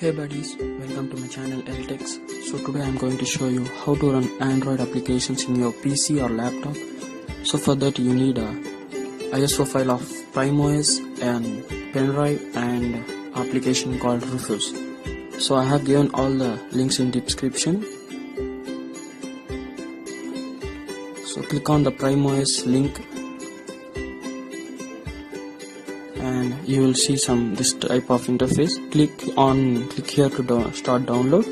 Hey buddies, welcome to my channel LTechs. So today I am going to show you how to run Android applications in your PC or laptop. So for that you need a ISO file of PrimeOS and pen drive and application called Rufus. So I have given all the links in description. So click on the PrimeOS link and you will see this type of interface. Click here to start download.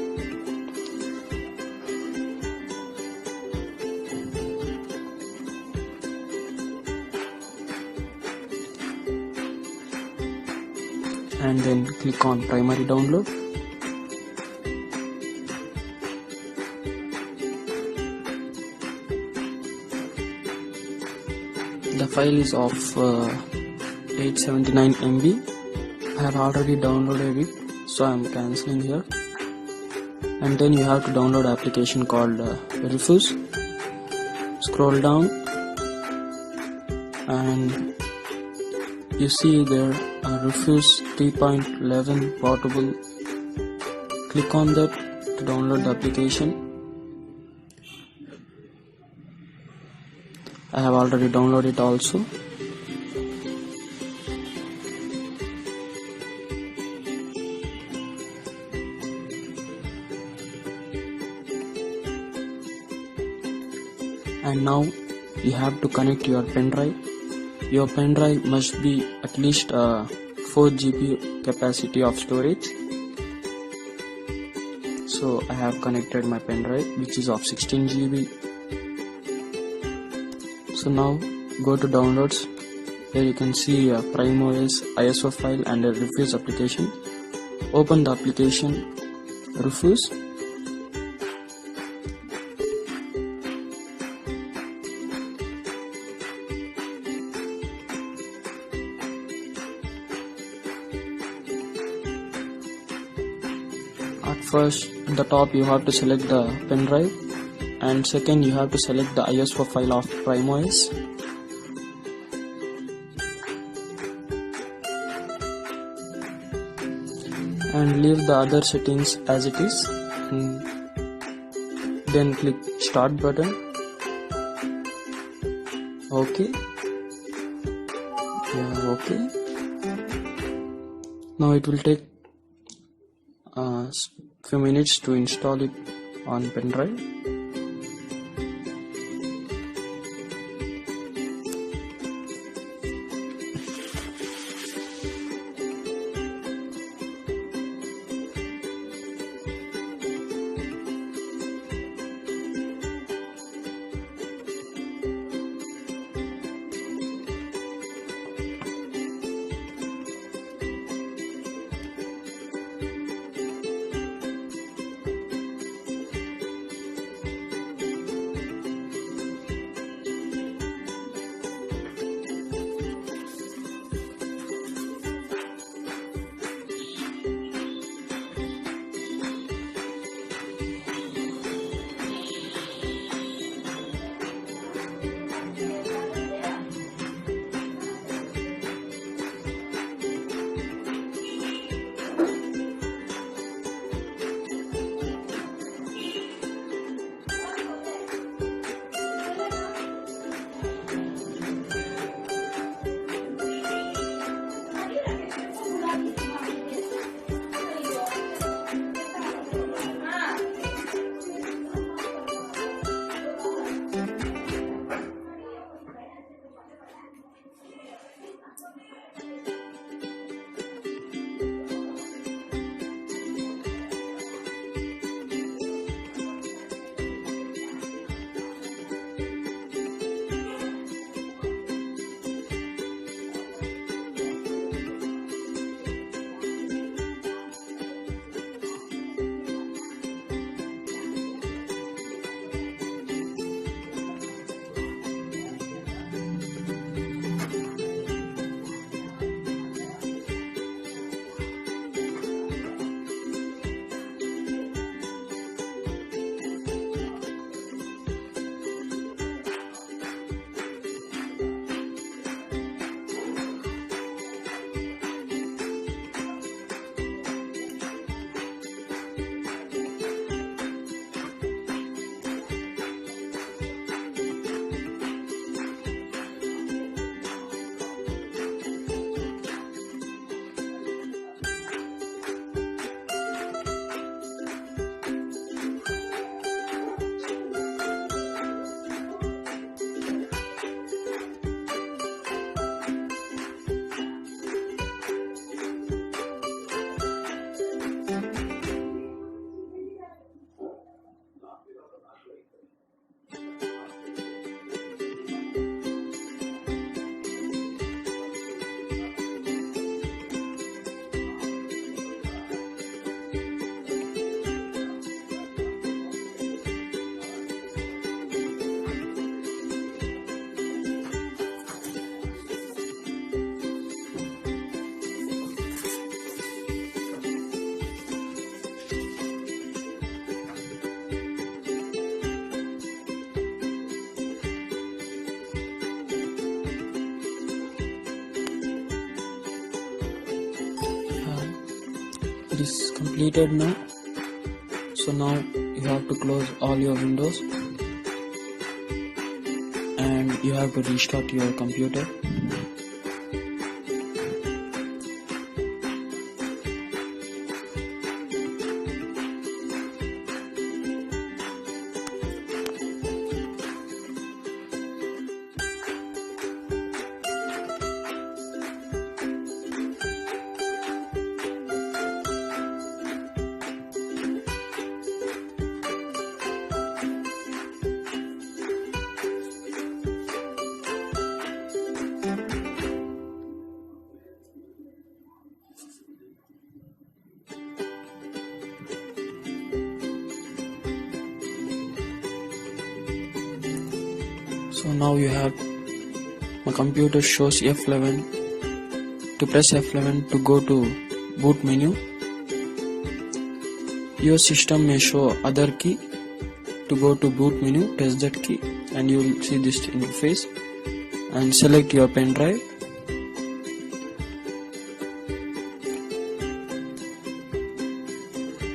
And then click on primary download. The file is of 879 MB. I have already downloaded it, so I am cancelling here. And then you have to download an application called Rufus. Scroll down and you see there Rufus 3.11 portable. Click on that to download the application. I have already downloaded it also. And now you have to connect your pen drive. Your pen drive must be at least 4 GB capacity of storage. So I have connected my pen drive, which is of 16 GB. So now go to downloads. Here you can see a PrimeOS ISO file and a Rufus application. Open the application Rufus. At first, at the top you have to select the pen drive, and second you have to select the ISO file of PrimeOS. And leave the other settings as it is, and then click start button. Okay. Yeah, okay. Now it will take few minutes to install it on pen drive. is completed now. So now you have to close all your windows and you have to restart your computer. So now you have, my computer shows F11. To press F11 to go to boot menu. Your system may show other key. To go to boot menu, press that key and you will see this interface, and select your pen drive.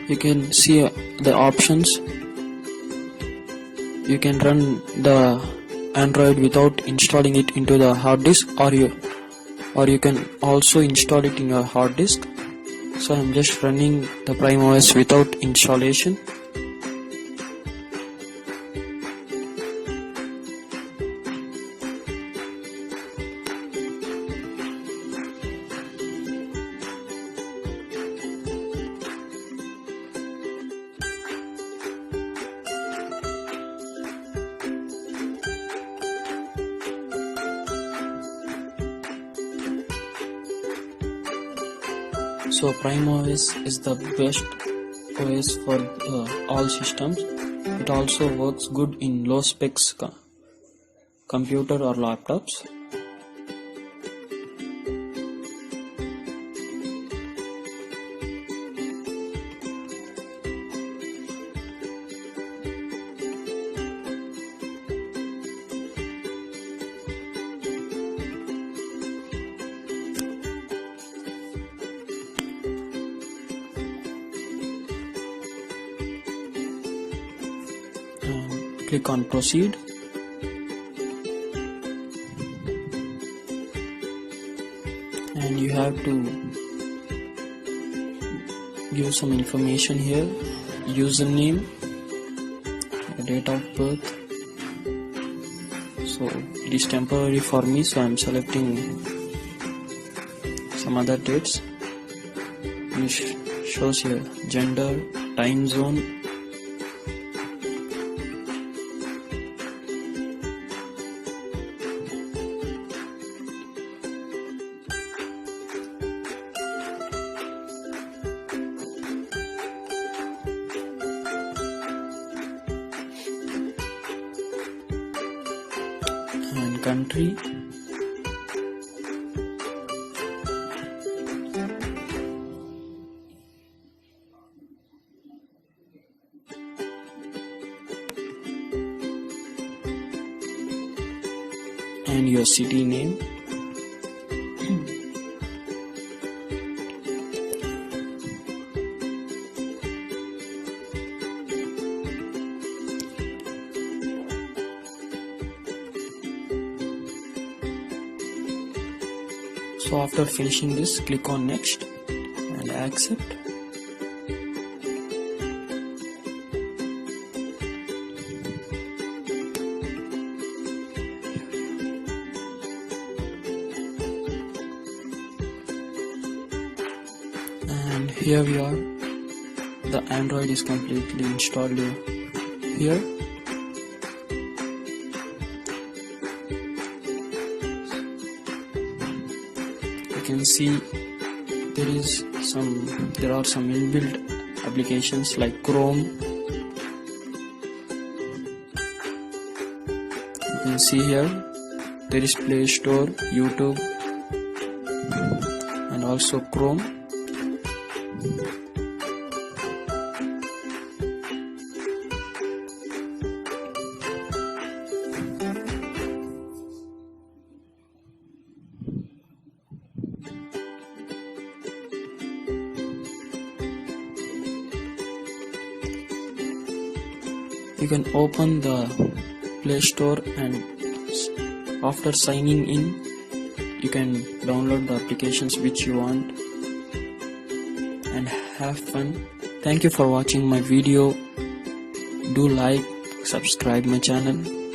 You can see the options. You can run the Android without installing it into the hard disk, or you can also install it in your hard disk. So I'm just running the Prime OS without installation. So Prime OS is the best OS for all systems. It also works good in low specs computer or laptops. Click on proceed. And you have to give some information here: username, date of birth. So it is temporary for me, so I'm selecting some other dates. It shows here gender, time zone, and country. And your city name. So after finishing this, click on next and accept. And here we are. The Android is completely installed here. You can see there are some inbuilt applications like Chrome. You can see here there is Play Store, YouTube, and also Chrome. You can open the Play Store and after signing in you can download the applications which you want and have fun. Thank you for watching my video. Do like, subscribe my channel.